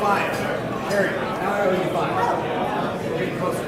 5. There you go. Now I owe you 5. We're getting closer.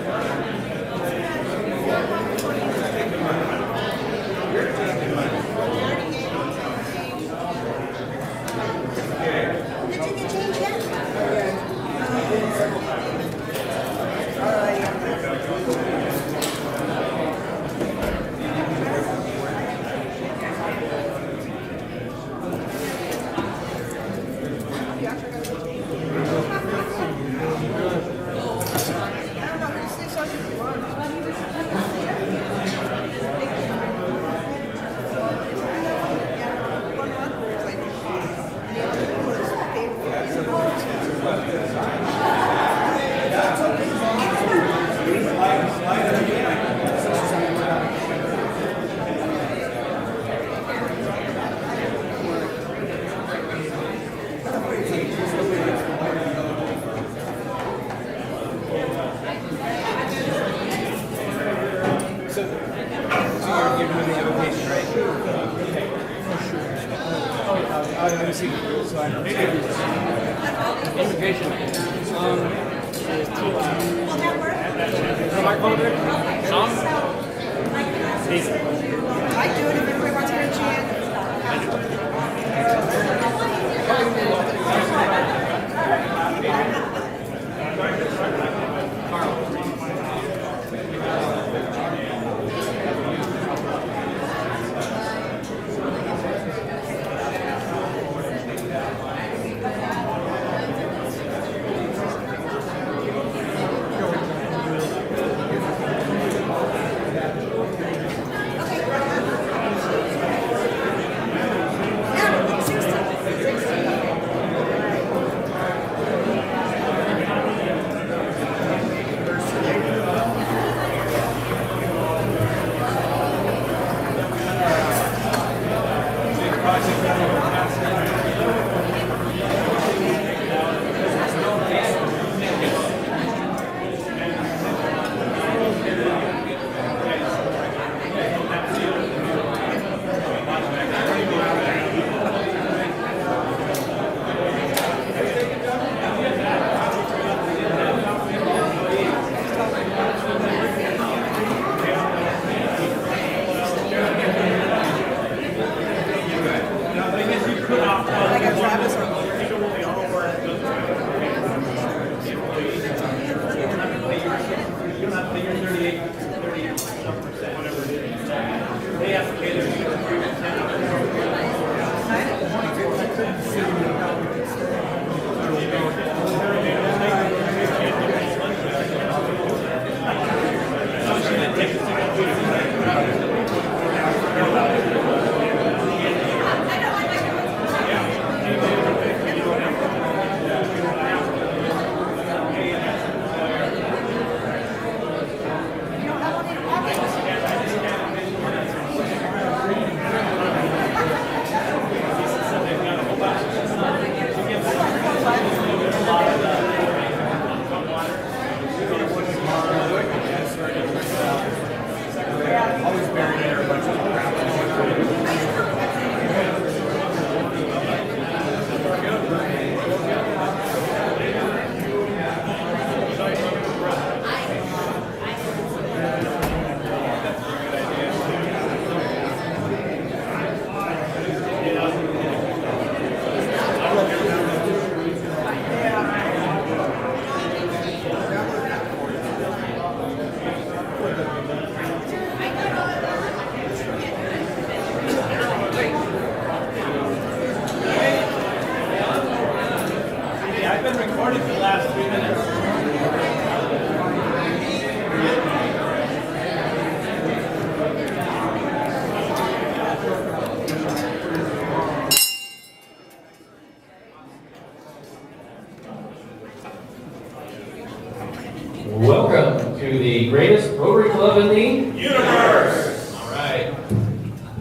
Welcome to the greatest Rotary Club in the universe. All right.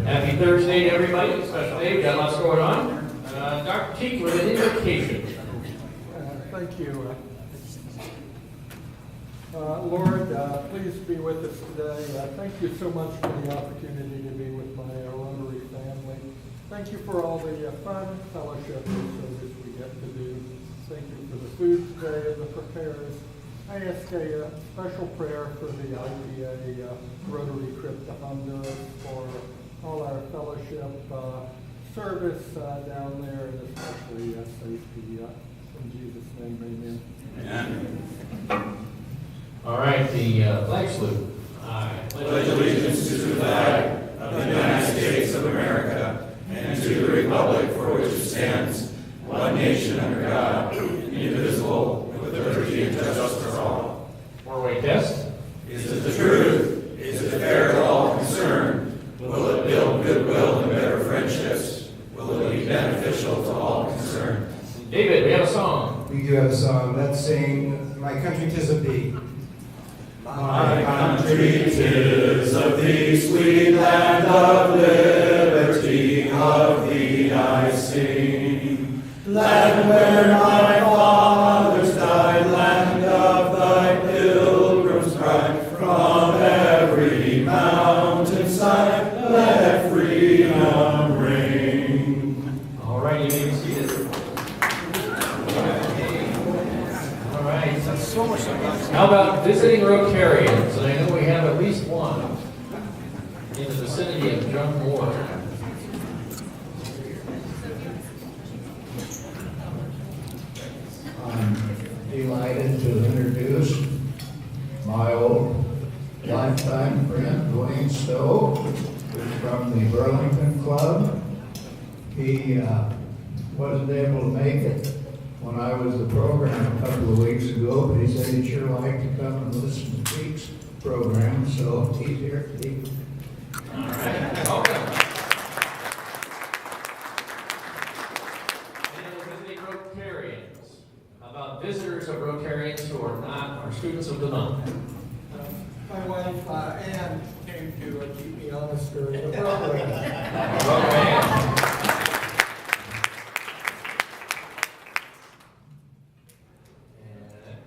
Happy Thursday to everybody. Special day. Got lots going on. Dr. Teague with an invocation. Thank you. Lord, please be with us today. Thank you so much for the opportunity to be with my Rotary family. Thank you for all the fun, fellowship, and service we get to do. Thank you for the food today and the preparers. I ask a special prayer for the IPA Rotary trip to Honduras, for all our fellowship service down there, and especially safety. In Jesus' name, amen. Amen. All right, the flag salute. I pledge allegiance to the flag of the United States of America and to the republic for which it stands, one nation under God, indivisible, with liberty and justice for all. Four-way test. Is it the truth? Is it fair to all concerned? Will it build goodwill and better friendships? Will it be beneficial to all concerned? David, we have a song. We do have a song. Let's sing My Country 'Tis of Thee. My country 'tis of thee, sweet land of liberty, of thee I sing. Land where my fathers died, land of thy pilgrims' pride, from every mountainside, let freedom ring. All right, you may be seated. All right. So much How about visiting Rotarians? I know we have at least one in the vicinity of John Moore. I'm delighted to introduce my old lifetime friend, Dwayne Stowe, who's from the Burlington Club. He wasn't able to make it when I was the program a couple of weeks ago, but he said he'd sure like to come and listen to Pete's program, so he's here. All right, welcome. Any other visiting Rotarians? How about visitors of Rotarians who are not our students of the month? My wife, Ann, came to keep me honest during the program. Okay.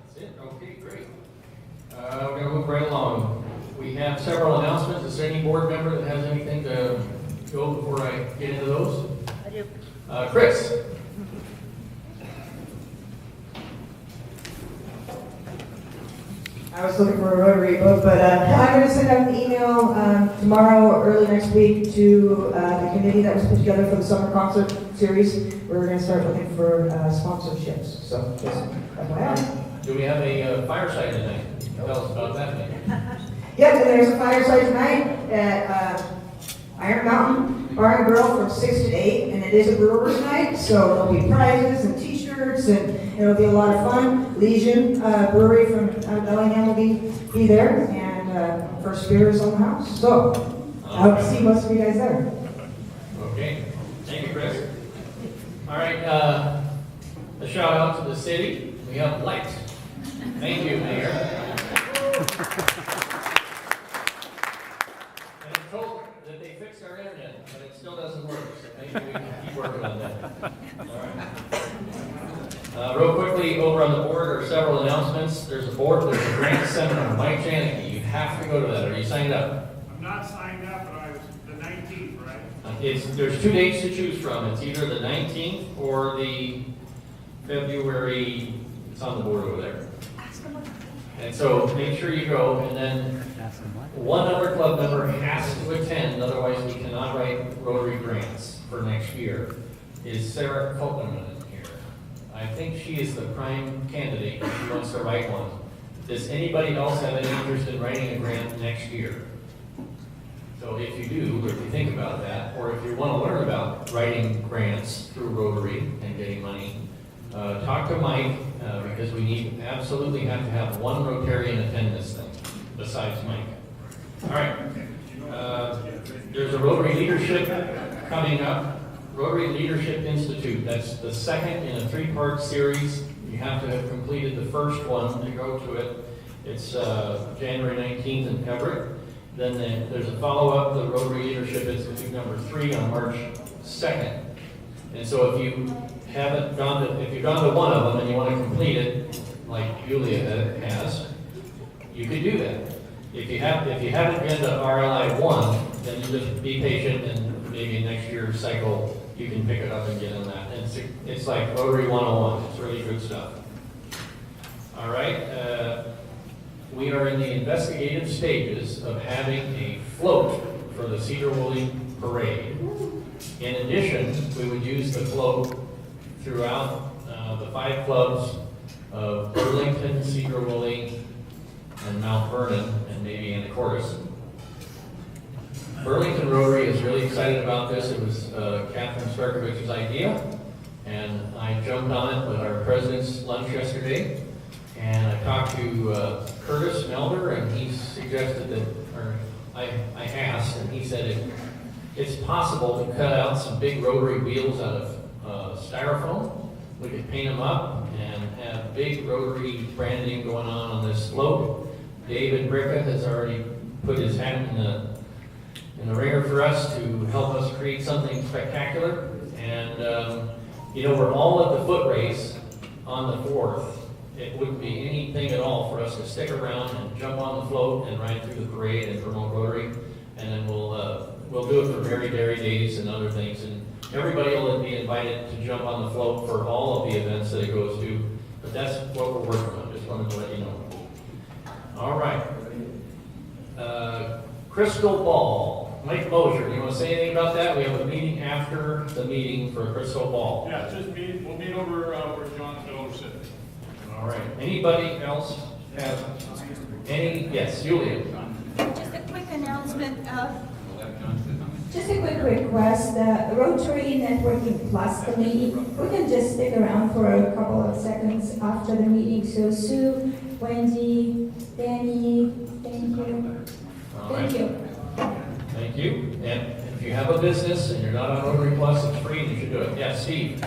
That's it. Okay, great. We're going to move right along. We have several announcements. Is there any board member that has anything to go before I get into those? I do. Chris? I was looking for a Rotary book, but I'm going to send out an email tomorrow or early next week to the committee that was put together for the summer concert series. We're going to start looking for sponsorships. So just FYI. Do we have a fireside tonight? Tell us about that, maybe. Yep, and there's a fireside tonight at Iron Mountain Bar and Grill from 6 to 8, and it is a brewer's night, so there'll be prizes and t-shirts, and it'll be a lot of fun. Legion Brewery from Bellingham will be there, and First Beer is on the house. So I hope to see most of you guys there. Okay. Thank you, Chris. All right. A shout out to the city. We have lights. Thank you, Mayor. And I'm told that they fixed our internet, but it still doesn't work, so maybe we can keep working on that. All right. Real quickly, over on the board are several announcements. There's a grant seminar. Mike Janicki, you have to go to that. Are you signed up? I'm not signed up, but I was the 19th, right? There's 2 dates to choose from. It's either the 19th or the February, it's on the board over there. And so make sure you go, and then one other club member has to attend, otherwise we cannot write Rotary grants for next year. Is Sarah Copeland here? I think she is the prime candidate if she wants to write one. Does anybody else have any interest in writing a grant next year? So if you do, or if you think about that, or if you want to learn about writing grants through Rotary and getting money, talk to Mike, because we absolutely have to have one Rotarian attend this thing, besides Mike. All right. There's a Rotary Leadership coming up. Rotary Leadership Institute. That's the second in a 3-part series. You have to have completed the first one to go to it. It's January 19th in Everett. Then there's a follow-up, the Rotary Leadership Institute number 3 on March 2nd. And so if you've gone to one of them and you want to complete it, like Julia has, you could do that. If you haven't been to RLI 1, then you just be patient, and maybe next year's cycle you can pick it up and get in that. And it's like Rotary 101. It's really good stuff. All right, we are in the investigative stages of having a float for the Sedro Woolley Parade. In addition, we would use the float throughout the 5 clubs of Burlington, Sedro Woolley, and Mount Vernon, and maybe Anacortes. Burlington Rotary is really excited about this. It was Catherine Starkovich's idea, and I jumped on it with our president's lunch yesterday. And I talked to Curtis Melder, and he suggested that, or I asked, and he said it's possible to cut out some big rotary wheels out of styrofoam. We could paint them up and have big rotary branding going on this float. David Bricka has already put his hat in the ringer for us to help us create something spectacular. And we're all at the foot race on the 4th. It wouldn't be anything at all for us to stick around and jump on the float and ride through the parade and promote Rotary, and then we'll do it for Very Dairy Days and other things, and everybody will be invited to jump on the float for all of the events that it goes to. But that's what we're working on. Just wanted to let you know. All right. Crystal ball. Mike Mosier, you want to say anything about that? We have a meeting after the meeting for crystal ball. Yeah, we'll meet over where John Sedro sits. All right. Anybody else have any? Yes, Julia. Just a quick announcement. Just a quick request. Rotary Networking Plus Committee. We can just stick around for a couple of seconds after the meeting. So Sue, Wendy, Danny, thank you. All right. Thank you. Thank you. And if you have a business and you're not on Rotary Plus, it's free. You should do it. Yeah, Steve.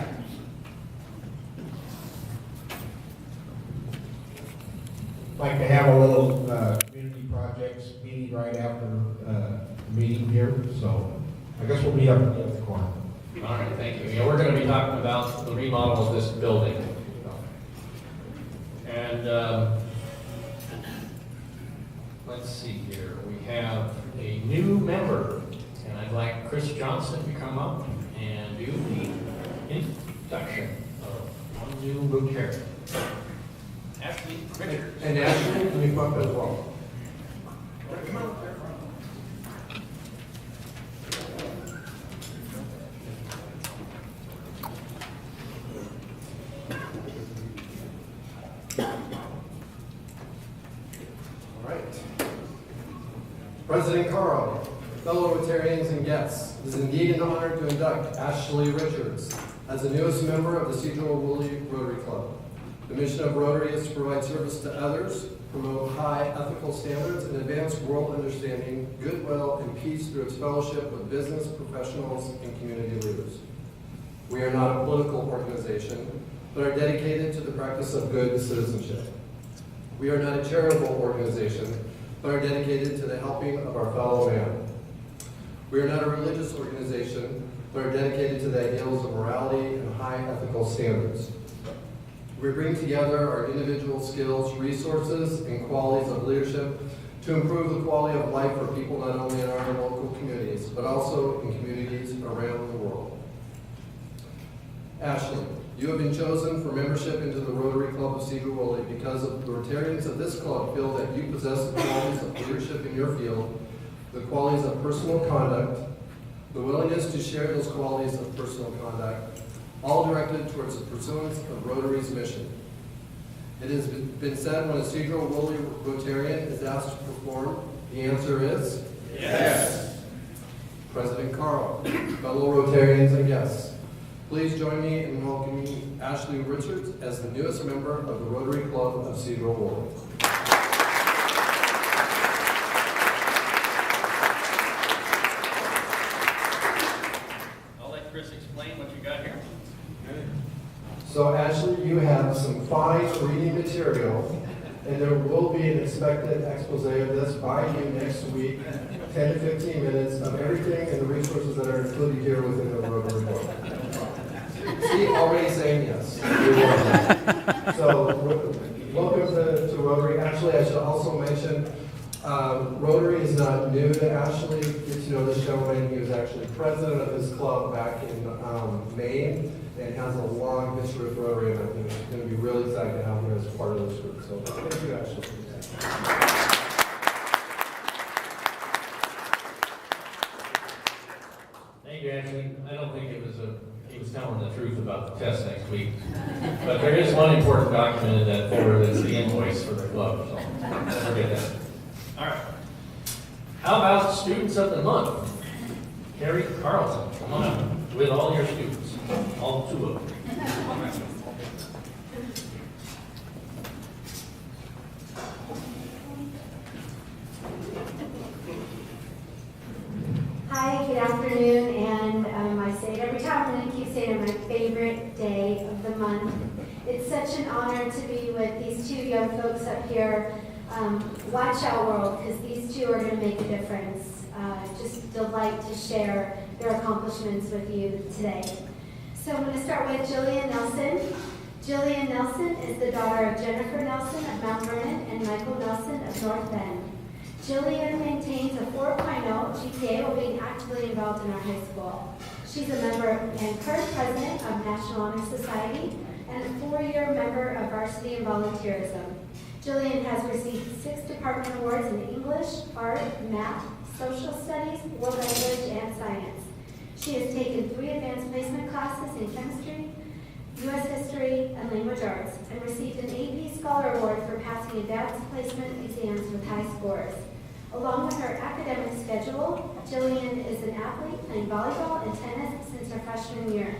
Like to have a little community projects meeting right after the meeting here, so I guess we'll meet up at the corner. All right, thank you. Yeah, we're going to be talking about the remodel of this building. And let's see here. We have a new member, and I'd like Chris Johnson to come up and do the introduction of one new Rotarian. Ashley Richards. And Ashley, can you come up as well? All right. President Carl, fellow Rotarians and guests, it is indeed an honor to induct Ashley Richards as the newest member of the Sedro Woolley Rotary Club. The mission of Rotary is to provide service to others, promote high ethical standards, and advance world understanding, goodwill, and peace through its fellowship with business professionals and community leaders. We are not a political organization, but are dedicated to the practice of good citizenship. We are not a charitable organization, but are dedicated to the helping of our fellow man. We are not a religious organization, but are dedicated to the ideals of morality and high ethical standards. We bring together our individual skills, resources, and qualities of leadership to improve the quality of life for people not only in our local communities, but also in communities around the world. Ashley, you have been chosen for membership into the Rotary Club of Sedro Woolley because of the Rotarians of this club feel that you possess the qualities of leadership in your field, the qualities of personal conduct, the willingness to share those qualities of personal conduct, all directed towards the pursuance of Rotary's mission. It has been said when a Sedro Woolley Rotarian is asked to perform, the answer is? Yes. President Carl, fellow Rotarians and guests, please join me in welcoming Ashley Richards as the newest member of the Rotary Club of Sedro Woolley. I'll let Chris explain what you got here. So Ashley, you have some fine reading material, and there will be an expected expose of this by you next week, 10 to 15 minutes of everything and the resources that are included here within the Rotary Club. See, already saying yes. So welcome to Rotary. Actually, I should also mention, Rotary is not new to Ashley. Get to know this gentleman. He was actually president of his club back in Maine, and has a long history with Rotary, and I think it's going to be really exciting to have him as part of this group. So thank you, Ashley. Thank you, Ashley. I don't think he was telling the truth about the test next week. But there is one important document in that folder that's the invoice for the club, so don't forget that. All right. How about students of the month? Carrie Carlson, come on up with all your students, all 2 of them. Hi, good afternoon, and I say it every time, and I keep saying it, my favorite day of the month. It's such an honor to be with these 2 young folks up here. Watch out, world, because these 2 are going to make a difference. Just delight to share their accomplishments with you today. So I'm going to start with Jillian Nelson. Jillian Nelson is the daughter of Jennifer Nelson of Mount Vernon and Michael Nelson of North Bend. Jillian maintains a 4.0 GPA while being actively involved in our high school. She's a member and current president of National Honor Society and a 4-year member of Varsity and Volunteerism. Jillian has received 6 department awards in English, art, math, social studies, world language, and science. She has taken 3 advanced placement classes in chemistry, U.S. history, and language arts, and received an AP Scholar Award for passing advanced placement exams with high scores. Along with her academic schedule, Jillian is an athlete playing volleyball and tennis since her freshman year.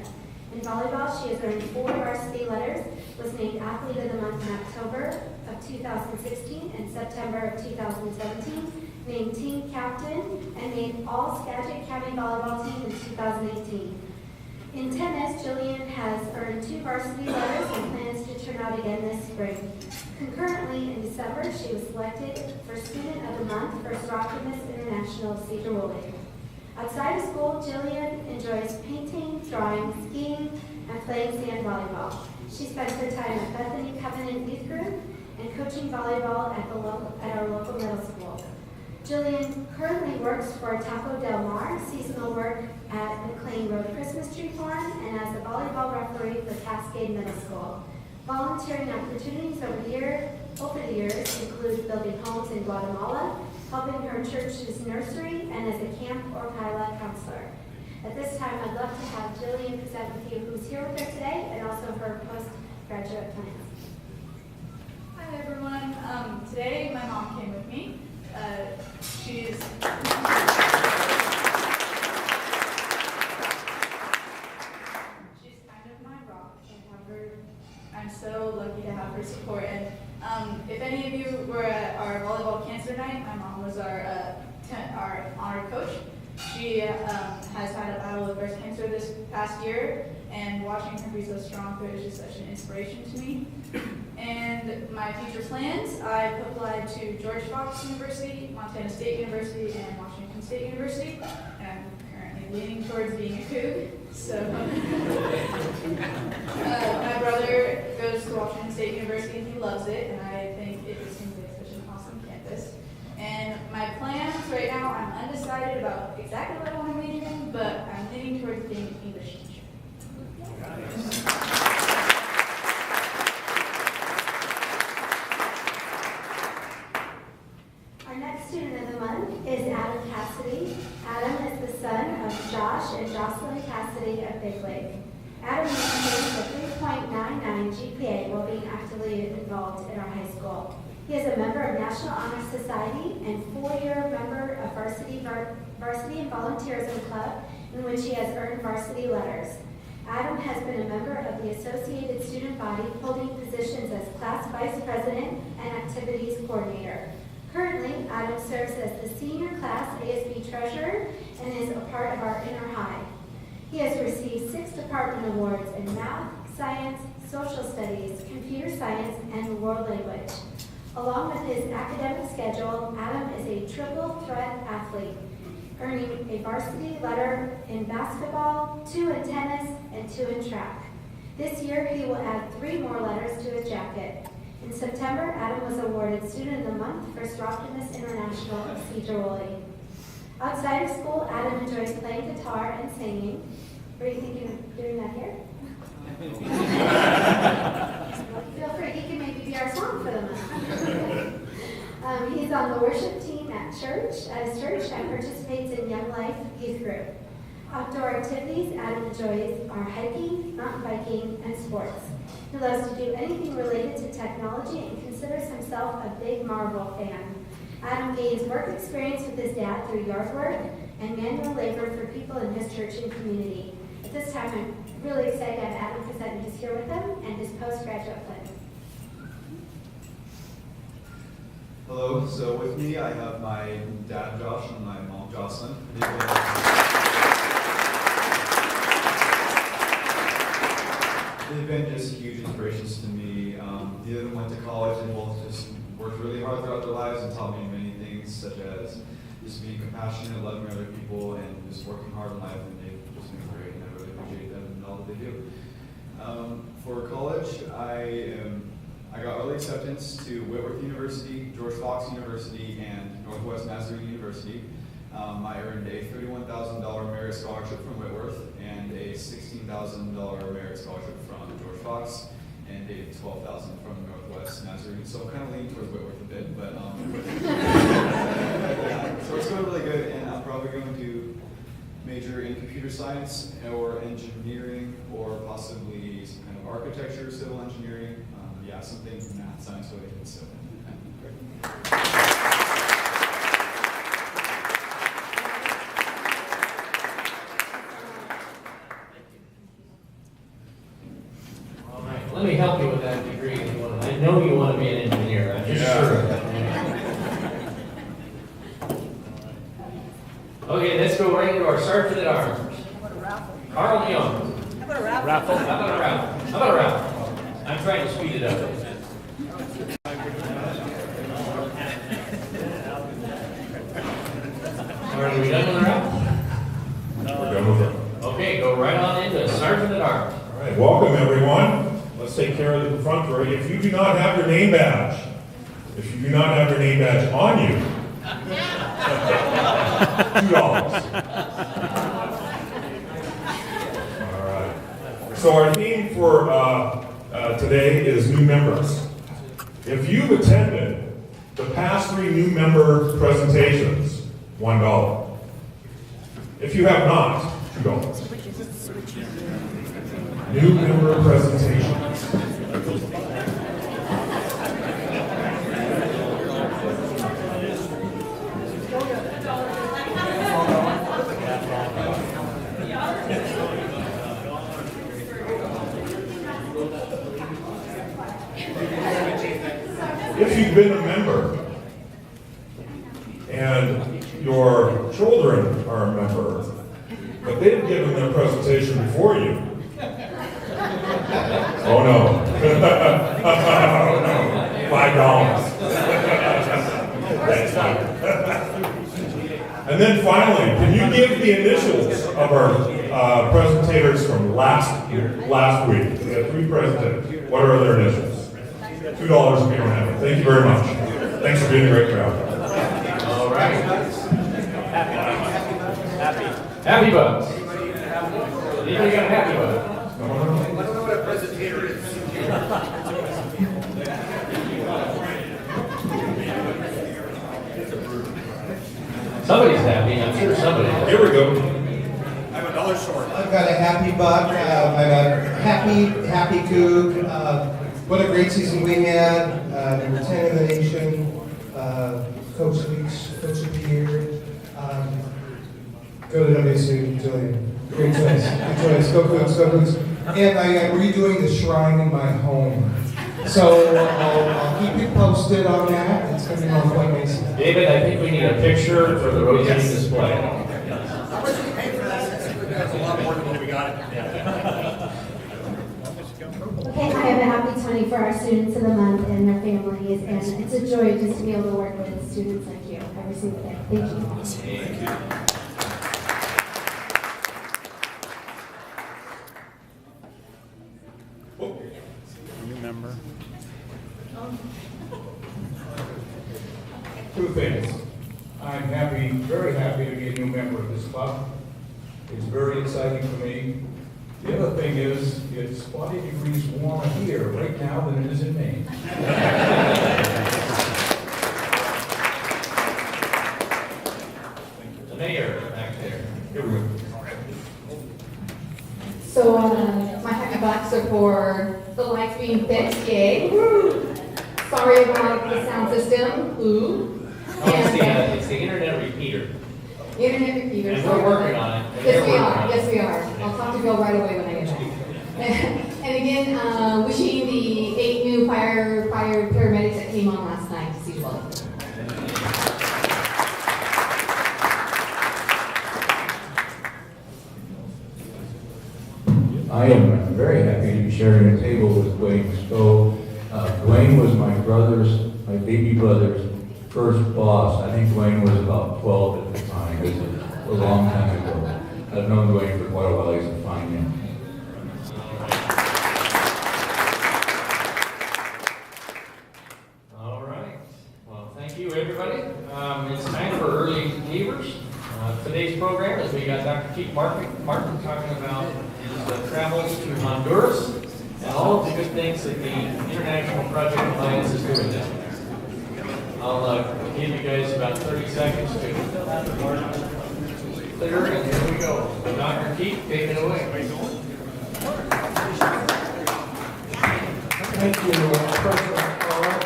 In volleyball, she has earned 4 varsity letters, was named Athlete of the Month in October of 2016 and September of 2017, named team captain, and made All-Skagit County volleyball team in 2018. In tennis, Jillian has earned 2 varsity letters and plans to turn out again this spring. Concurrently, in December, she was selected for Student of the Month for Optimist International Sedro Woolley. Outside of school, Jillian enjoys painting, drawing, skiing, and playing sand volleyball. She spends her time at Bethany Covenant Youth Group and coaching volleyball at our local middle school. Jillian currently works for Taco Del Mar, seasonal work at McLean Road Christmas Tree Farm, and as a volleyball referee for Cascade Middle School. Volunteering opportunities over the years include building homes in Guatemala, helping her church's nursery, and as a camp or pilot counselor. At this time, I'd love to have Jillian present with you who's here with her today, and also her postgraduate plans. Hi everyone. Today my mom came with me. She's kind of my rock. I'm so lucky to have her support. And if any of you were at our volleyball cancer night, my mom was our honor coach. She has had a battle with breast cancer this past year, and watching her be so strong through it is just such an inspiration to me. And my future plans, I've applied to George Fox University, Montana State University, and Washington State University. And I'm currently leaning towards being a Coug. So my brother goes to Washington State University and he loves it, and I think it just seems like such an awesome campus. And my plans right now, I'm undecided about exactly what I want to major in, but I'm leaning towards being an English teacher. Our next student of the month is Adam Cassidy. Adam is the son of Josh and Jocelyn Cassidy of Big Lake. Adam maintains a 3.99 GPA while being actively involved in our high school. He is a member of National Honor Society and 4-year member of Varsity and Volunteerism Club, in which he has earned varsity letters. Adam has been a member of the Associated Student Body, holding positions as Class Vice President and Activities Coordinator. Currently, Adam serves as the Senior Class ASB Treasurer and is a part of our Inner High. He has received 6 department awards in Math, Science, Social Studies, Computer Science, and World Language. Along with his academic schedule, Adam is a triple threat athlete, earning a varsity letter in basketball, 2 in tennis, and 2 in track. This year, he will add 3 more letters to his jacket. In September, Adam was awarded Student of the Month for Optimist International of Sedro Woolley. Outside of school, Adam enjoys playing guitar and singing. Were you thinking of doing that here? Feel free, he can maybe be He's on the worship team at his church, and participates in Young Life Youth Group. Outdoor activities Adam enjoys are hiking, mountain biking, and sports. He loves to do anything related to technology and considers himself a big Marvel fan. Adam gains work experience with his dad through yard work and manual labor for people in his church and community. At this time, I'm really excited to have Adam present who's here with him and his postgraduate plans. Hello, so with me I have my dad Josh and my mom Jocelyn. They've been just huge inspirations to me. Neither of them went to college, and both just worked really hard throughout their lives and taught me many things, such as just being compassionate, loving other people, and just working hard in life, and they've just been great, and I really appreciate them and all that they do. For college, I got early acceptance to Whitworth University, George Fox University, and Northwest Nazarene University. I earned a $31,000 merit scholarship from Whitworth and a $16,000 merit scholarship from George Fox and a $12,000 from Northwest Nazarene. So I'm kind of leaning towards Whitworth a bit, but yeah, so it's going really good, and I'm probably going to major in computer science or engineering or possibly some kind of architecture, civil engineering. Yeah, some things in math, science related. So. All right, let me help you with that degree. I know you want to be an engineer. I'm just sure of that. Okay, let's go right into our Sergeant at Arms. Carl Young. How about a raffle? How about a raffle? How about a raffle? I'm trying to speed it up. Are we done with the raffle? We're done with it. Okay, go right on into Sergeant at Arms. All right, welcome everyone. Let's take care of the perfunctory. If you do not have your name badge, on you, $2. All right. So our theme for today is new members. If you've attended the past 3 new member presentations, $1. If you have not, $2. New member presentations. If you've been a member and your children are a member, but they've given their presentation before you. Oh no. Oh no. $5. That's fine. And then finally, can you give the initials of our presentators from last week? We had 3 presentators. What are their initials? $2 if you don't have it. Thank you very much. Thanks for being a great crowd. All right. Happy bugs. Anybody got a happy bug? I don't know what a presentator is. Somebody's happy. I'm sure somebody is. Here we go. I'm $1 short. I've got a happy buck, I've got a happy goog. What a great season we had. Number 10 in the nation. Coach Leaks, Coach of the Year. Go to WSU, Julian. Great choice. Good choice. Go Cougs, go Cougs. And I am redoing the shrine in my home. So I'll keep you posted on that. It's going to be on quite nice. David, I think we need a picture for the rotating display. How much did you pay for that? That's a lot more than what we got. Okay, I have a happy 20 for our students of the month and their families, and it's a joy just to be able to work with students like you every single day. Thank you. Thank you. New member. 2 things. I'm happy, very happy to be a new member of this club. It's very exciting for me. The other thing is, it's 40 degrees warmer here right now than it is in Maine. IPA. Woo. Sorry about the sound system. Ooh. It's the internet repeater. Internet repeater. And sorry we're about working that. on it. Yes, we are. Yes, we are. I'll talk to Bill right away when I get back. And again, wishing the 8 new fire paramedics that came on last night to see the Woolley. I am very happy to be sharing a table with Dwayne Stowe. Dwayne was my baby brother's first boss. I think Dwayne was about 12 at the time. It was a long time ago. I've known Dwayne for quite a while. He's a fine man. All right. Well, thank you, everybody. It's time for early leavers. Today's program is we got Dr. Keith Martin talking about his travels to Honduras and all of the good things that the International Project Alliance is doing down there. I'll give you guys about 30 seconds to clear, and here we go. Dr. Keith, take it away. Thank you, President Carl.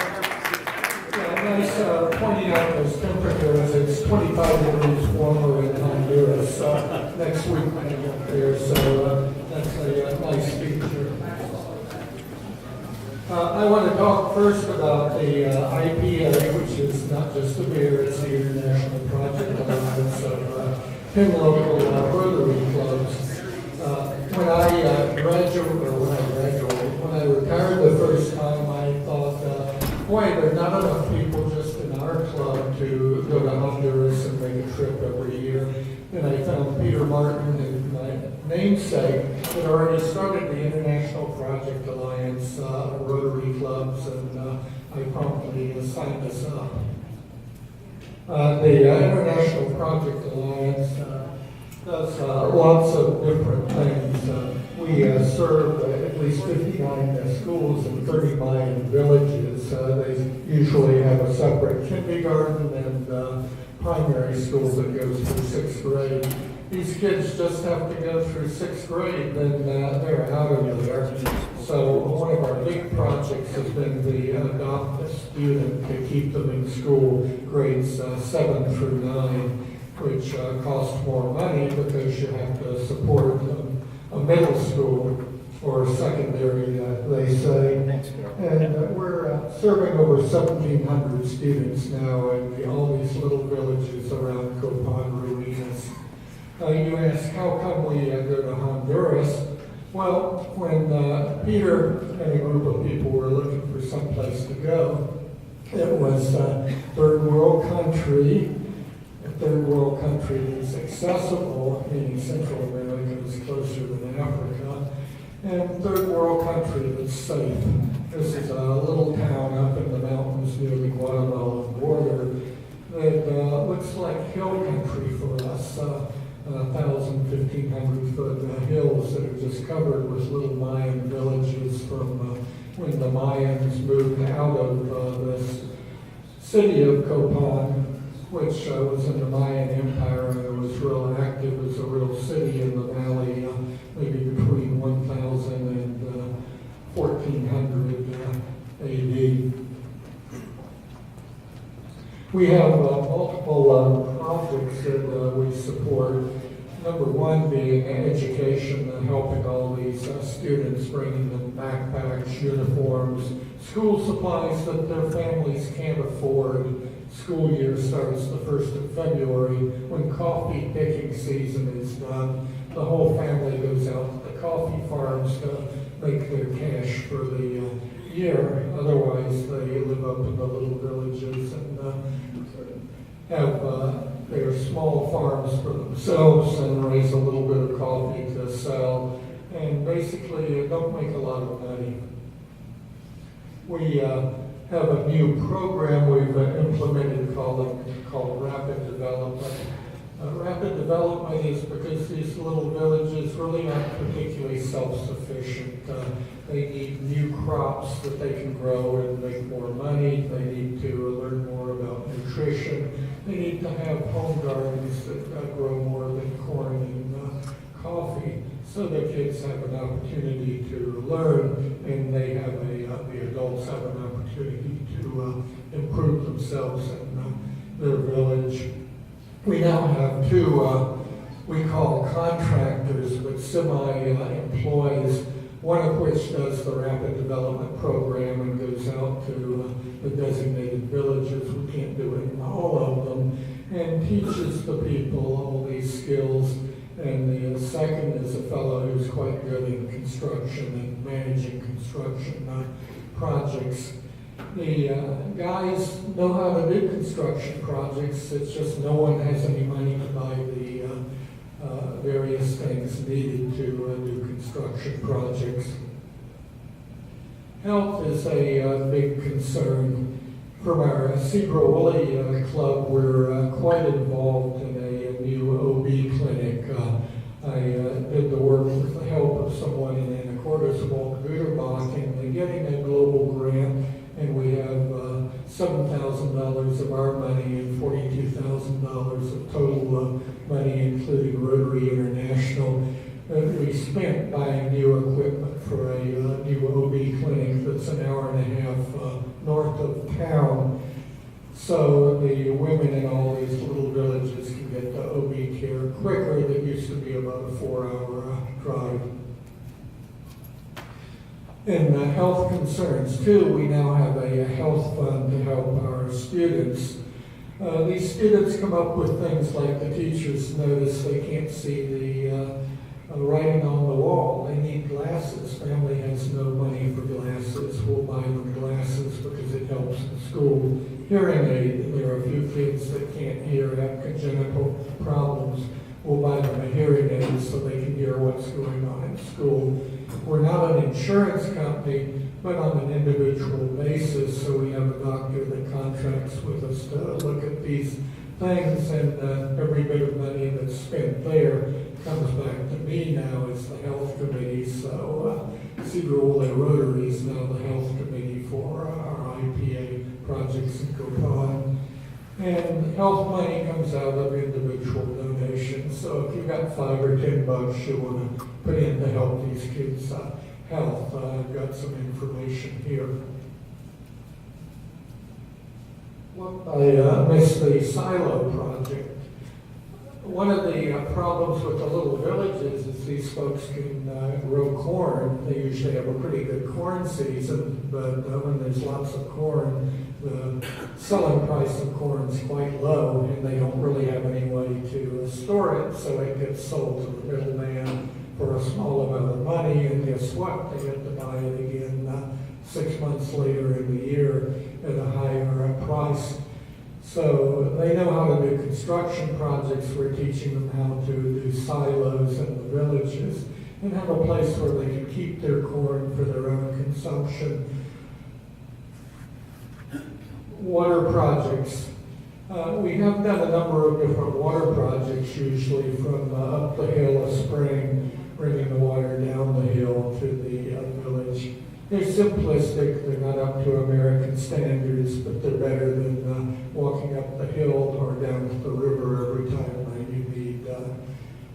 Nice pointing out those temperatures. It's 25 degrees warmer in Honduras next week when I get there, so that's a nice feature. I want to talk first about the IPA, which is not just a beer, it's the International Project Alliance of 10 local Rotary clubs. When I retired the first time, I thought, boy, there are not enough people just in our club to go to Honduras and make a trip every year. And I found Peter Martin, and my namesake, had already started the International Project Alliance Rotary clubs, and I promptly signed us up. The International Project Alliance does lots of different things. We serve at least 59 schools in 30 Mayan villages. They usually have a separate kindergarten and primary school that goes through 6th grade. These kids just have to go through 6th grade, then they're out of there. So one of our big projects has been the adopt a student to keep them in school, grades 7 through 9, which costs more money because you have to support a middle school or secondary, they say. And we're serving over 1,700 students now in all these little villages around Copan Ruinas. You ask, how come we go to Honduras? Well, when Peter and a group of people were looking for some place to go, it was third world country. A third world country is accessible, meaning Central America is closer than Africa, and third world country that's safe. This is a little town up in the mountains near the Guatemalan border that looks like hill country for us. 1,000, 1,500 foot hills that are just covered with little Mayan villages from when the Mayans moved out of this city of Copan, which was in the Mayan Empire, and it was real active as a real city in the valley, maybe between 1,000 and 1,400 AD. We have multiple projects that we support. Number one being education, helping all these students, bringing them backpacks, uniforms, school supplies that their families can't afford. School year starts the 1st of February. When coffee picking season is done, the whole family goes out to the coffee farms to make their cash for the year. Otherwise, they live up in the little villages and have their small farms for themselves and raise a little bit of coffee to sell, and basically don't make a lot of money. We have a new program we've implemented called Rapid Development. Rapid Development is because these little villages really aren't particularly self-sufficient. They need new crops that they can grow and make more money. They need to learn more about nutrition. They need to have home gardens that grow more than corn and coffee. so the kids have an opportunity to learn, and they have the adults have an opportunity to improve themselves in their village. We now have two we call contractors, but semi-employees, one of which does the rapid development program and goes out to the designated villages. We can't do it in all of them, and teaches the people all these skills. And the second is a fellow who's quite good in construction and managing construction projects. The guys know how to do construction projects. It's just no one has any money to buy the various things needed to do construction projects. Health is a big concern. From our Sedro Woolley club, we're quite involved in a new OB clinic. I did the work with the help of someone in Anacortes, Walt Guterbach, and getting a global grant, and we have $7,000 of our money and $42,000 of total money, including Rotary International, that we spent buying new equipment for a new OB clinic that's an hour and a half north of town. So the women in all these little villages can get the OB care quicker. That used to be about a 4-hour drive. In health concerns too, we now have a health fund to help our students. These students come up with things like the teachers notice they can't see the writing on the wall. They need glasses. Family has no money for glasses. We'll buy them glasses because it helps in school. Hearing aid, there are a few kids that can't hear, have congenital problems. We'll buy them a hearing aid so they can hear what's going on in school. We're not an insurance company, but on an individual basis, so we have a doctor that contracts with us to look at these things, and every bit of money that's spent there comes back to me now as the health committee. So Sedro Woolley Rotary is now the health committee for our IPA projects in Copan. And health money comes out of individual donations. So if you've got $5 or $10 you want to put in to help these kids' health, I've got some information here. I missed the silo project. One of the problems with the little villages is these folks can grow corn. They usually have a pretty good corn season, but when there's lots of corn, the selling price of corn is quite low, and they don't really have any way to store it, so it gets sold to the middleman for a small amount of money, and guess what? They get to buy it again 6 months later in the year at a higher price. So they know how to do construction projects. We're teaching them how to do silos in the villages and have a place where they can keep their corn for their own consumption. Water projects. We have done a number of different water projects, usually from up the hill a spring, bringing the water down the hill to the village. They're simplistic, they're not up to American standards, but they're better than walking up the hill or down to the river every time you need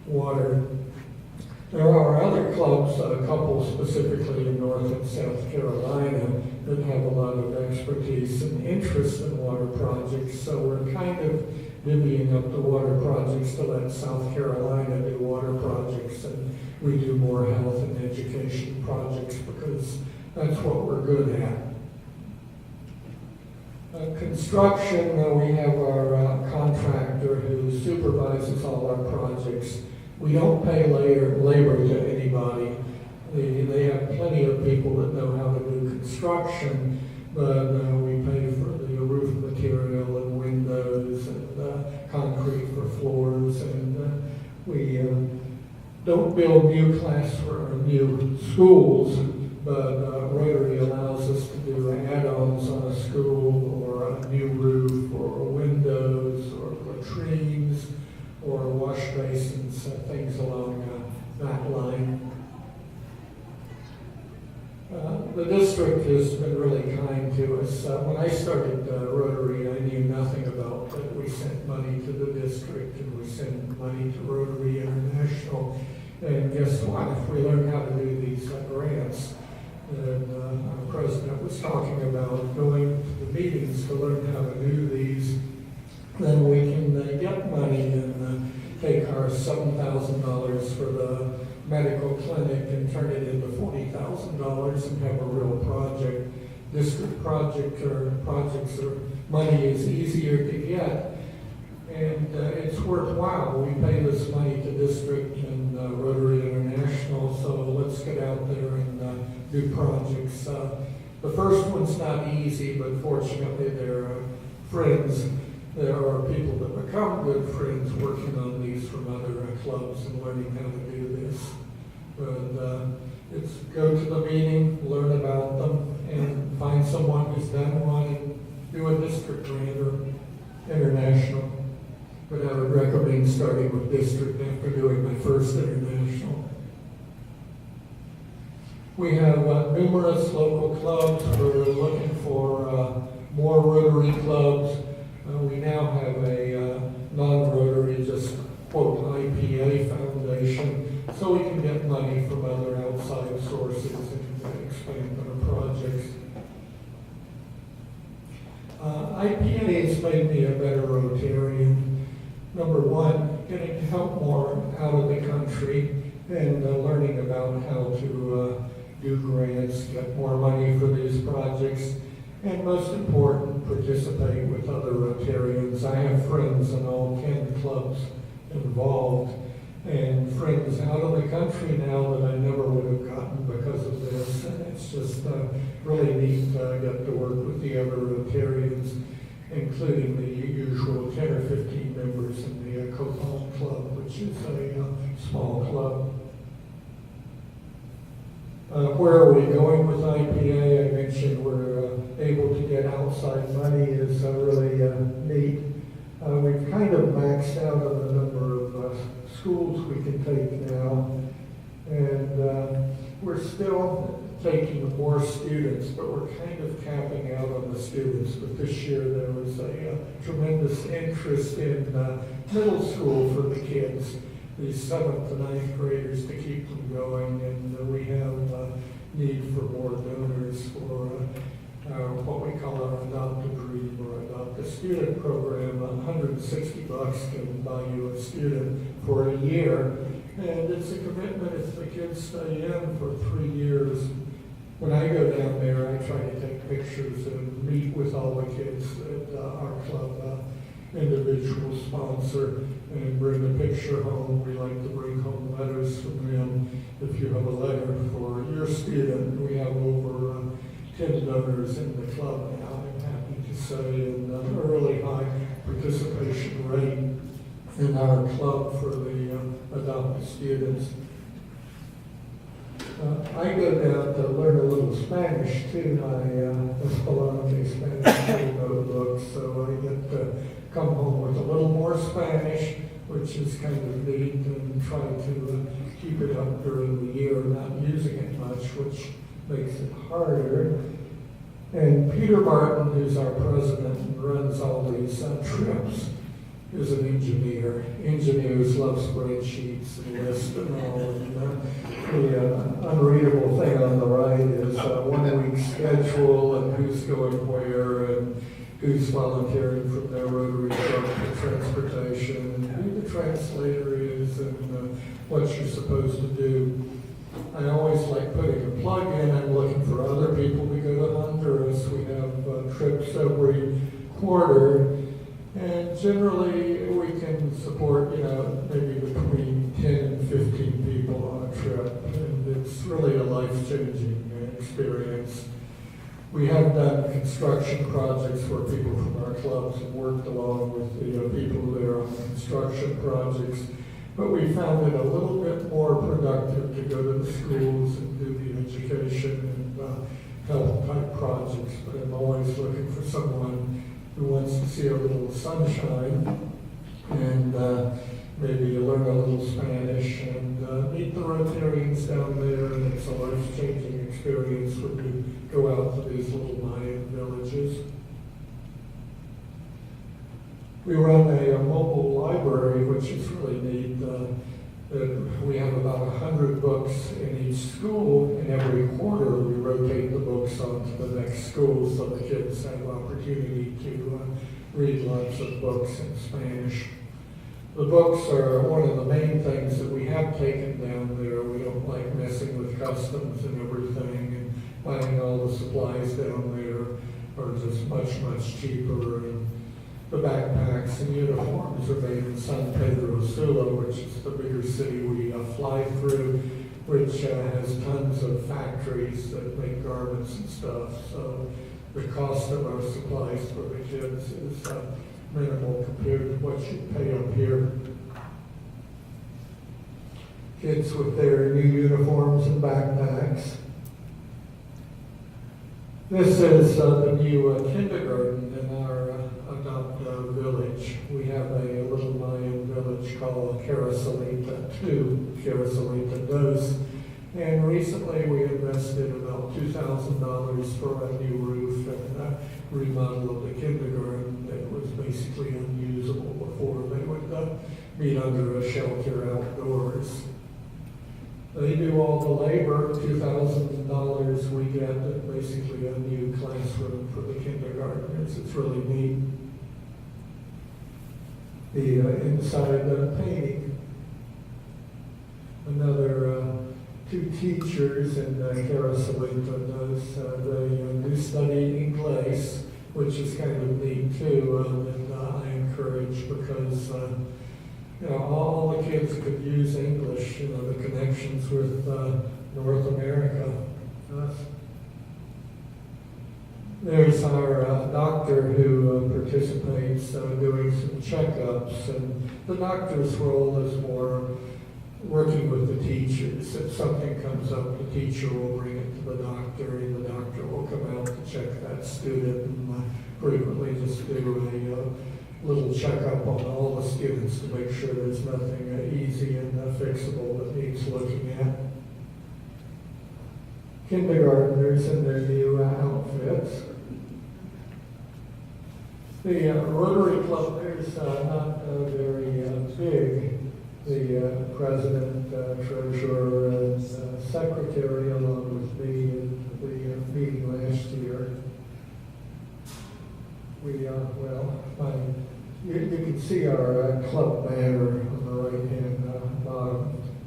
water. There are other clubs, a couple specifically in North and South Carolina, that have a lot of expertise and interest in water projects, so we're kind of divvying up the water projects to let South Carolina do water projects, and we do more health and education projects because that's what we're good at. Construction, we have our contractor who supervises all our projects. We don't pay labor to anybody. They have plenty of people that know how to do construction, but we pay for the roof material and windows and concrete for floors, and we don't build new classrooms or new schools, but Rotary allows us to do add-ons on a school or a new roof or windows or latrines or wash basins, things along that line. The district has been really kind to us. When I started Rotary, I knew nothing about that. We sent money to the district and we sent money to Rotary International. And guess what? If we learn how to do these grants, and our president was talking about going to the meetings to learn how to do these, then we can get money and take our $7,000 for the medical clinic and turn it into $40,000 and have a real project. District project or projects or money is easier to get, and it's worthwhile. We pay this money to district and Rotary International, so let's get out there and do projects. The first one's not easy, but fortunately there are friends. There are people that become good friends working on these from other clubs and learning how to do this. But it's go to the meeting, learn about them, and find someone who's done one and do a district grant or international. But I would recommend starting with district after doing my first international. We have numerous local clubs. We're looking for more Rotary clubs. We now have a non-Rotary, just quote, IPA foundation, so we can get money from other outside sources and expand our projects. IPA has made me a better Rotarian. Number one, getting to help more out of the country and learning about how to do grants, get more money for these projects, and most important, participate with other Rotarians. I have friends in all 10 clubs involved, and friends out of the country now that I never would have gotten because of this. And it's just really neat to get to work with the other Rotarians, including the usual 10 or 15 members in the Copal Club, which is a small club. Where are we going with IPA? I mentioned we're able to get outside money is really neat. We've kind of maxed out on the number of schools we can take now, and we're still taking more students, but we're kind of capping out on the students. But this year there was a tremendous interest in middle school for the kids, these 7th to 9th graders, to keep them going, and we have need for more donors for what we call our Adopt a Dream or Adopt a Student program. $160 can buy you a student for a year, and it's a commitment if the kids stay in for 3 years. When I go down there, I try to take pictures and meet with all the kids that our club individual sponsor and bring the picture home. We like to bring home letters from them. If you have a letter for your student, we have over 10 donors in the club now, I'm happy to say, and a really high participation rate in our club for the adopted students. I go down to learn a little Spanish too. I Escalante Spanish notebook, so I get to come home with a little more Spanish, which is kind of neat, and try to keep it up during the year, not using it much, which makes it harder. And Peter Martin, who's our president and runs all these trips, is an engineer. Engineers love spreadsheets and lists and all. And the unreadable thing on the right is 1 week schedule and who's going where and who's volunteering from their Rotary Club for transportation and who the translator is and what you're supposed to do. I always like putting a plug in. I'm looking for other people to go to Honduras. We have trips every quarter. And generally, we can support, maybe between 10 and 15 people on a trip. And it's really a life-changing experience. We have done construction projects where people from our clubs have worked along with the people there on the construction projects. But we found it a little bit more productive to go to the schools and do the education and health type projects. But I'm always looking for someone who wants to see a little sunshine and maybe learn a little Spanish and meet the Rotarians down there. And it's a life-changing experience when you go out to these little Mayan villages. We run a mobile library, which is really neat. We have about 100 books in each school, and every quarter we rotate the books onto the next school so the kids have opportunity to read lots of books in Spanish. The books are one of the main things that we have taken down there. We don't like messing with customs and everything, and buying all the supplies down there are just much, much cheaper. And the backpacks and uniforms are made in San Pedro Sula, which is the bigger city we fly through, which has tons of factories that make garments and stuff. So the cost of our supplies for the kids is minimal compared to what you pay up here. Kids with their new uniforms and backpacks. This is the new kindergarten in our adopt village. We have a little Mayan village called Carasolita 2, Carasolita 2. And recently we invested about $2,000 for a new roof and remodel of the kindergarten that was basically unusable before. They would meet under a shelter outdoors. They do all the labor, $2,000 we get, and basically a new classroom for the kindergartners. It's really neat. The inside painting. Another two teachers in Carasolita they do study English, which is kind of neat too, and I encourage because all the kids could use English, the connections with North America. There's our doctor who participates doing some checkups, and the doctor's role is more working with the teachers. If something comes up, the teacher will bring it to the doctor, and the doctor will come out to check that student, and frequently just do a little checkup on all the students to make sure there's nothing easy and fixable that needs looking at. Kindergartners in their new outfits. The Rotary Club is not very big. The president, treasurer, and secretary, along with me, in the meeting last year. You can see our club banner on the right-hand bottom.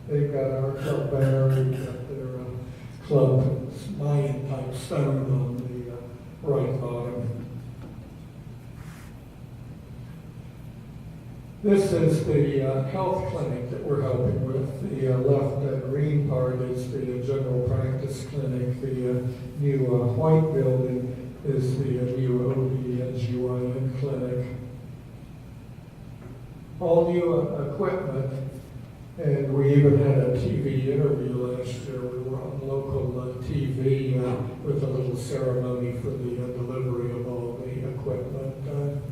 They've got our club banner, they've got their club Mayan type stone on the right bottom. This is the health clinic that we're helping with. The left green part is the general practice clinic. The new white building is the new OB/GYN clinic. All new equipment, and we even had a TV interview last year. We were on local TV with a little ceremony for the delivery of all the equipment.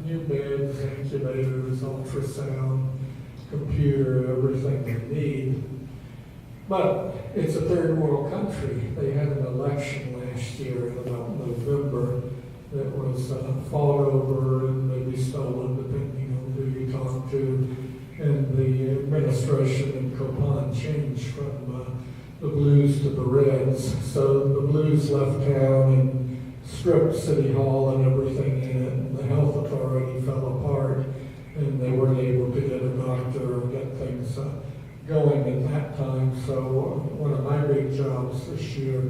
New beds, incubators, ultrasound, computer, everything they need. But it's a third world country. They had an election last year in about November that was fought over and maybe stolen, depending on who you talk to. And the administration in Copan changed from the blues to the reds. So the blues left town and stripped City Hall and everything in it. And the health authority fell apart, and they weren't able to get a doctor or get things going at that time. So one of my big jobs this year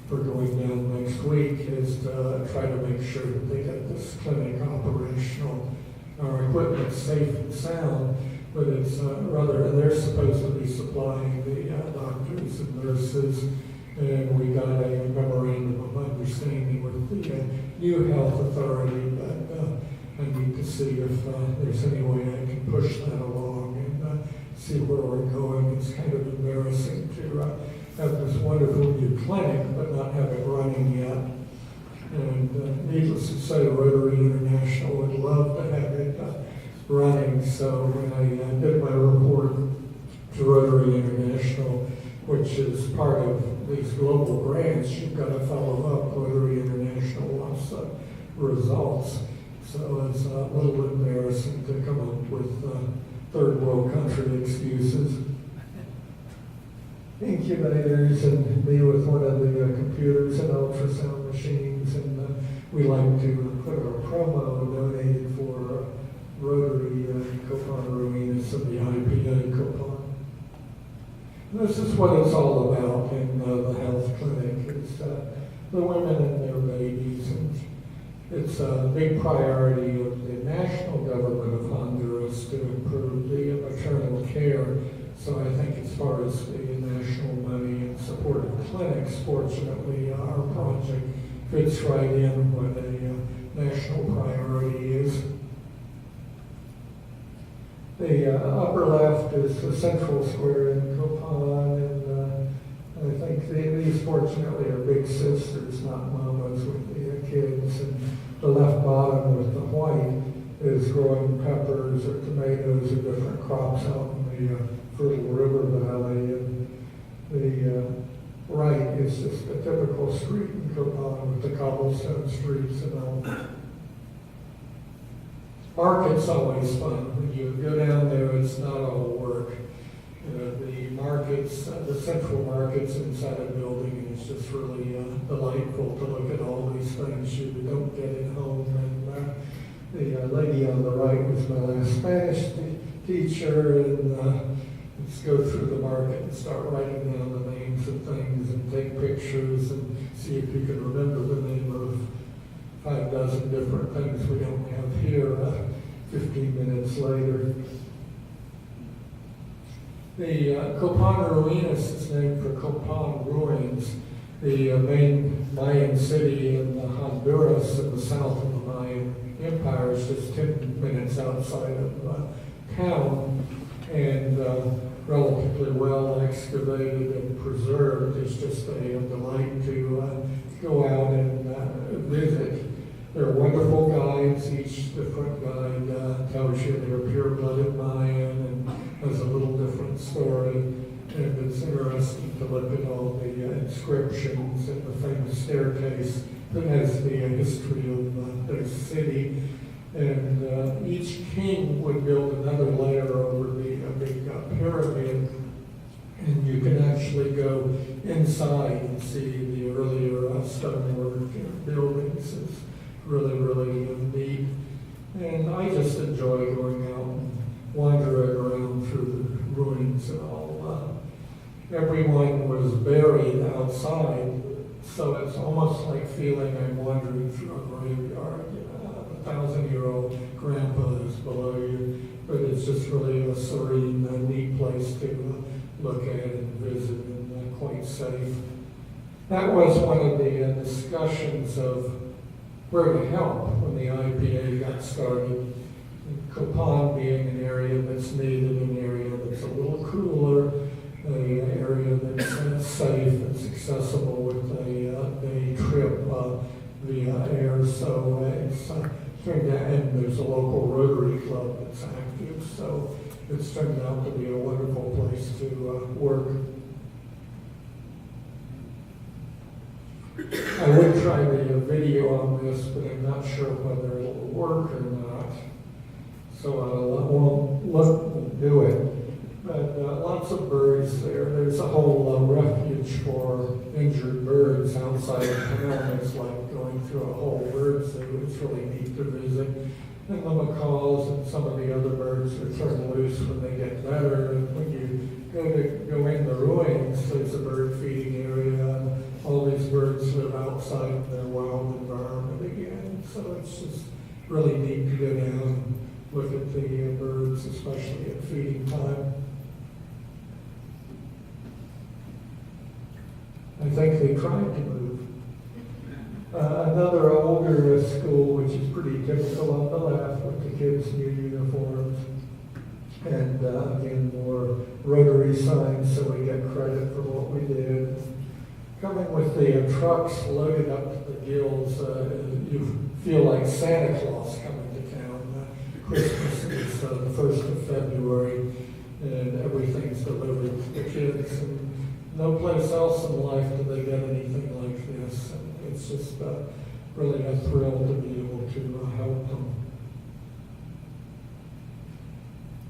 for going down next week is to try to make sure that they get this clinic operational. Our equipment's safe and sound, but it's they're supposed to be supplying the doctors and nurses, and we got a memorandum of understanding with the new health authority, but I need to see if there's any way I can push that along and see where we're going. It's kind of embarrassing to have this wonderful new clinic, but not have it running yet. And needless to say, Rotary International would love to have it running. So when I did my report to Rotary International, which is part of these global grants, you've got to follow up. Rotary International wants results. So it's a little embarrassing to come up with third world country excuses. incubators and be with one of the computers and ultrasound machines. And we like to put our promo donated for Rotary Copan Ruinas and the IPA Copan. This is what it's all about in the health clinic. It's the women and their babies. And it's a big priority of the national government of Honduras to improve the maternal care. So I think as far as the national money and support of clinics, fortunately, our project fits right in what a national priority is. The upper left is the central square in Copan, and I think these fortunately are big sisters, not mamas with the kids. And the left bottom with the white is growing peppers or tomatoes or different crops out in the fertile river valley. And the right is just a typical street in Copan with the cobblestone streets and all. Market's always fun. When you go down there, it's not all work. The markets, the central markets inside a building, and it's just really delightful to look at all these things you don't get at home. And the lady on the right was my last Spanish teacher, and let's go through the market and start writing down the names of things and take pictures and see if you can remember the name of 5 dozen different things we don't have here 15 minutes later. The Copan Ruinas is named for Copan Ruins, the main Mayan city in Honduras in the south of the Mayan Empire. Is just 10 minutes outside of town, and relatively well excavated and preserved. It's just a delight to go out and visit. They're wonderful guides. Each different guide tells you they're pure-blooded Mayan and has a little different story. And it's interesting to look at all the inscriptions and the famous staircase that has the history of the city. And each king would build another layer over the big pyramid. And you can actually go inside and see the earlier stonework buildings. It's really, really neat. And I just enjoy going out and wandering around through the ruins and all. Everyone was buried outside, so it's almost like feeling I'm wandering through a graveyard. The 1,000-year-old grandpa is below you, but it's just really a serene, neat place to look at and visit, and quite safe. That was one of the discussions of where to help when the IPA got started. Copan being an area that's needed, an area that's a little cooler, an area that's safe, that's accessible with a day trip via air. So it's turned out, and there's a local Rotary club that's active, so it's turned out to be a wonderful place to work. I would try the video on this, but I'm not sure whether it'll work or not. So I won't do it. But lots of birds there. There's a whole refuge for injured birds outside of town. It's like going through a whole bird zoo. It's really neat to visit. And the macaws and some of the other birds are turned loose when they get better. And when you go in the ruins, there's a bird feeding area. And all these birds live outside of their wild environment again. So it's just really neat to go down and look at the birds, especially at feeding time. I think they tried to move. Another older school, which is pretty typical on the left, with the kids' new uniforms. And again, more Rotary signs, so we get credit for what we did. Coming with the trucks loaded up to the gills, you feel like Santa Claus coming to town. Christmas is the 1st of February, and everything's delivered to the kids. And no place else in life do they get anything like this. And it's just really a thrill to be able to help them.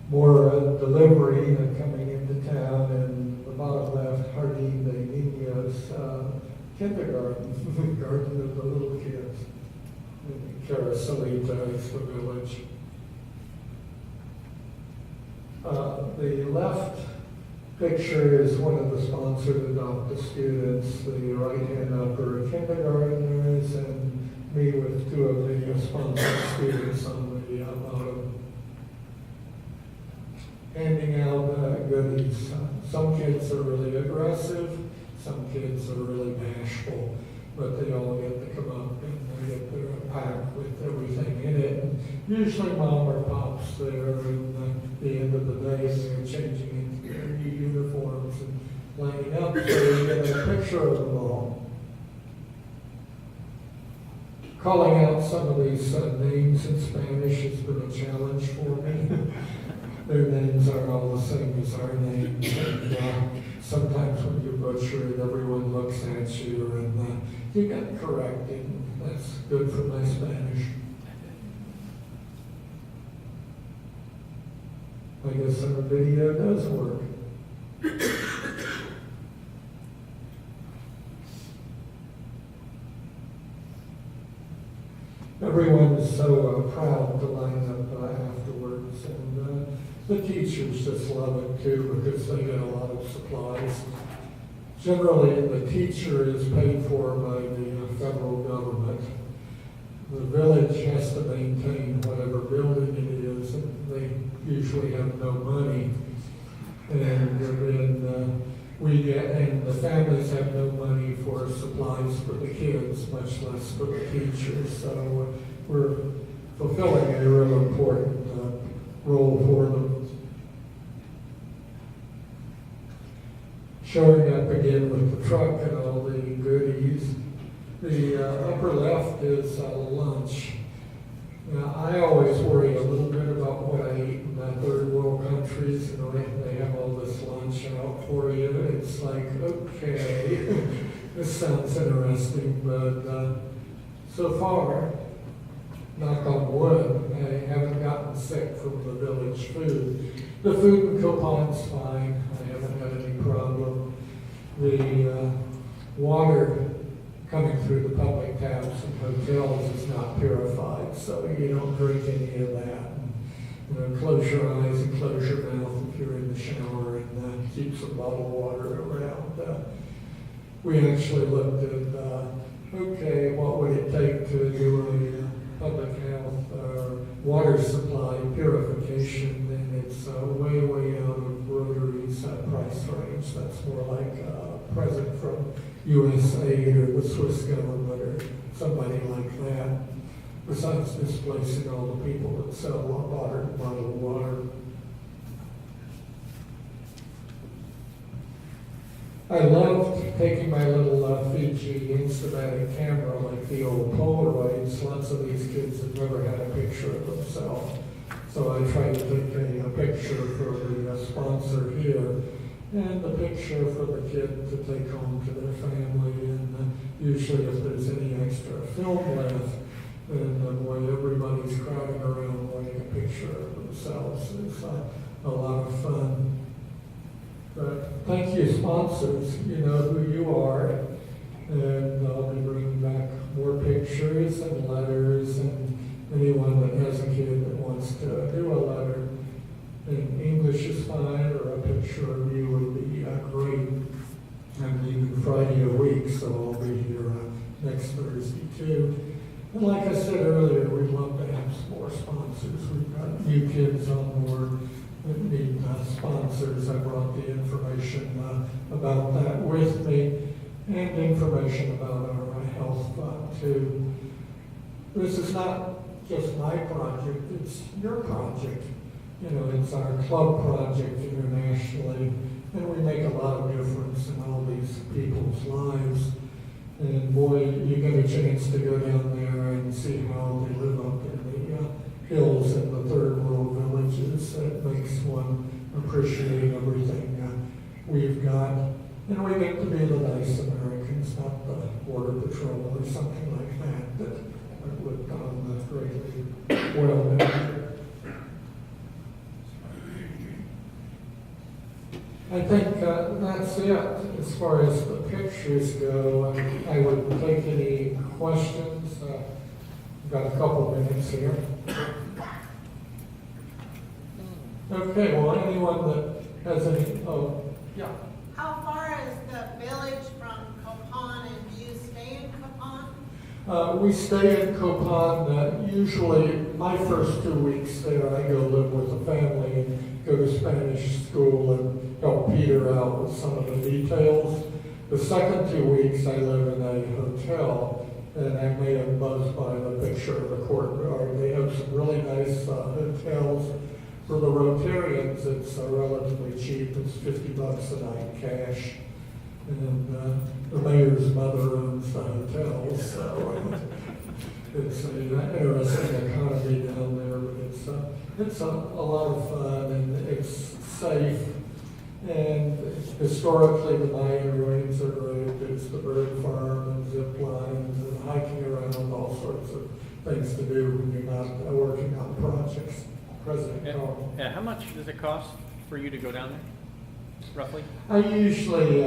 More delivery coming into town, and the bottom left, hard kindergarten, garden of the little kids. Carasolita is the village. The left picture is one of the sponsored adopted students. The right-hand up are kindergartners, and me with two of the sponsored students on the bottom. Handing out goodies. Some kids are really aggressive, some kids are really bashful, but they all get to come up and they get their pack with everything in it. And usually mom or pop's there, and at the end of the day they're changing into their new uniforms and lining up so you get a picture of them all. Calling out some of these names in Spanish has been a challenge for me. Their names are all the same as our names. And, sometimes when you butcher it, everyone looks at you and you get corrected. That's good for my Spanish. I guess our video does work. Everyone is so proud to line up afterwards, and the teachers just love it too because they get a lot of supplies. Generally, the teacher is paid for by the federal government. The village has to maintain whatever building it is, and they usually have no money. And then we get, and the families have no money for supplies for the kids, much less for the teachers. So we're fulfilling a real important role for them. Showing up again with the truck and all the goodies. The upper left is lunch. Now, I always worry a little bit about what I eat in third world countries. You know, they have all this lunch out for you. It's like, okay, this sounds interesting, but so far, knock on wood, I haven't gotten sick from the village food. The food in Copon's fine. I haven't had any problem. The water coming through the public taps in hotels is not purified, so you don't drink any of that. You know, close your eyes and close your mouth if you're in the shower, and keep some bottled water around. We actually looked at, okay, what would it take to do a public health water supply purification, and it's way, way out of Rotary's price range. That's more like a present from USAID or the Swiss government or somebody like that, besides displacing all the people that sell bottled water. I loved taking my little Fiji Instamatic camera like the old Polaroids. Lots of these kids have never had a picture of themselves. So I tried to take a picture for the sponsor here and a picture for the kid to take home to their family. And usually if there's any extra film left, then boy, everybody's crowding around wanting a picture of themselves. It's a lot of fun. But thank you, sponsors. You know who you are. And I'll be bringing back more pictures and letters, and anyone that has a kid that wants to do a letter in English is fine, or a picture of you would be great. I'm leaving Friday a week, so I'll be here next Thursday too. And like I said earlier, we'd love to have some more sponsors. We've got new kids on board that need sponsors. I brought the information about that with me, and information about our health fund too. This is not just my project, it's your project. You know, it's our club project internationally, and we make a lot of difference in all these people's lives. And boy, you get a chance to go down there and see how they live up in the hills in the third world villages. It makes one appreciate everything we've got. And we get to be the nice Americans, not the Border Patrol or something like that would greatly well done. I think that's that's it. As far as the pictures go, I would take any questions. Got a couple minutes here. Okay, well, anyone that has any, oh, yeah. How far is the village from Copan, and do you stay in Copan? We stay in Copan, usually my first 2 weeks there, I go live with the family and go to Spanish school and help Peter out with some of the details. The second 2 weeks I live in a hotel, and I may have buzzed by the picture of the courtyard. They have some really nice hotels. For the Rotarians, it's relatively cheap. It's $50 a night cash. And the mayor's mother owns the hotel, so it's an interesting economy down there. But it's a lot of fun, and it's safe. And historically, the Mayan ruins are great. There's the bird farm and zip lines and hiking around, all sorts of things to do when you're not working on projects. President Carl. Yeah, how much does it cost for you to go down there, roughly? I usually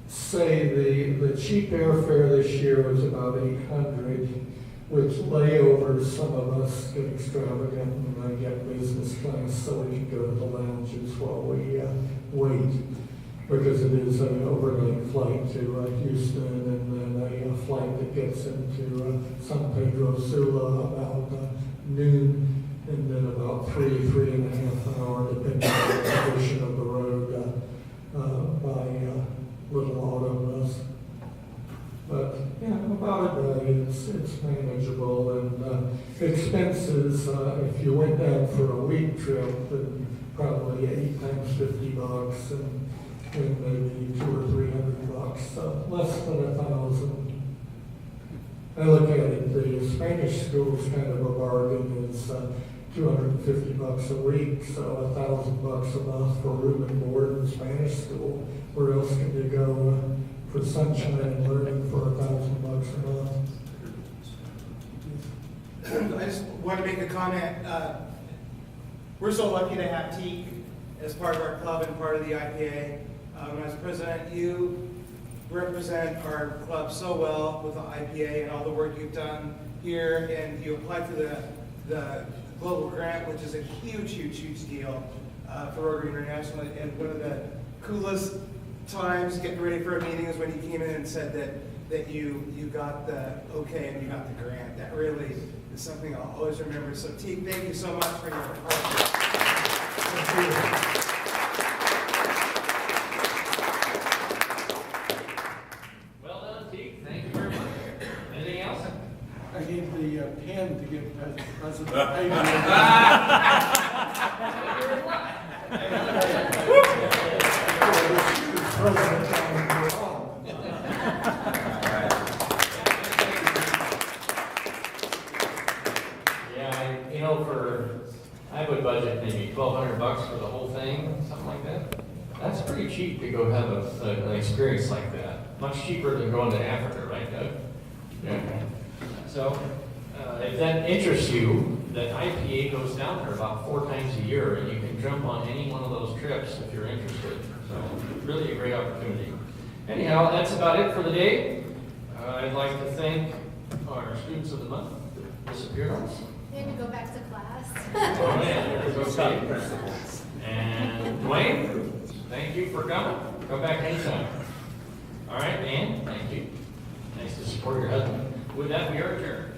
say the cheap airfare this year was about $800, which layovers, some of us get extravagant, and I get business class so we can go to the lounges while we wait, because it is an overnight flight to Houston, and then a flight that gets into San Pedro Sula about noon, and then about 3.5 hours, depending on the condition of the road, by little auto bus. But yeah, about a day, it's manageable, and expenses, if you went down for a week trip, then probably 8 times $50, and maybe $200 or $300, less than 1,000. I look at it, the Spanish school is kind of a bargain. It's $250 a week, so $1,000 a month for room and board in Spanish school. Where else can you go for sunshine and learning for $1,000 a month? I just want to make a comment. We're so lucky to have Teak as part of our club and part of the IPA. When I was president, you represent our club so well with the IPA and all the work you've done here, and you applied for the global grant, which is a huge deal for Rotary International. And one of the coolest times getting ready for a meeting is when you came in and said that you got the okay and you got the grant. That really is something I'll always remember. So Teak, thank you so much for your hard work. Well done, Teak. Thank you very much. Anything else? I gave the pen to give President I would budget maybe $1,200 for the whole thing, something like that. That's pretty cheap to go have an experience like that. Much cheaper than going to Africa, right, Doug? Yeah. So, if that interests you, that IPA goes down there about 4 times a year, and you can jump on any one of those trips if you're interested. So, really a great opportunity. Anyhow, that's about it for the day. I'd like to thank our students of the month, disappearance. We had to go back to class. Oh, yeah, okay. And Dwayne, thank you for coming. Come back anytime. All right, Dan, thank you. Nice to support your husband. With that, we are adjourned.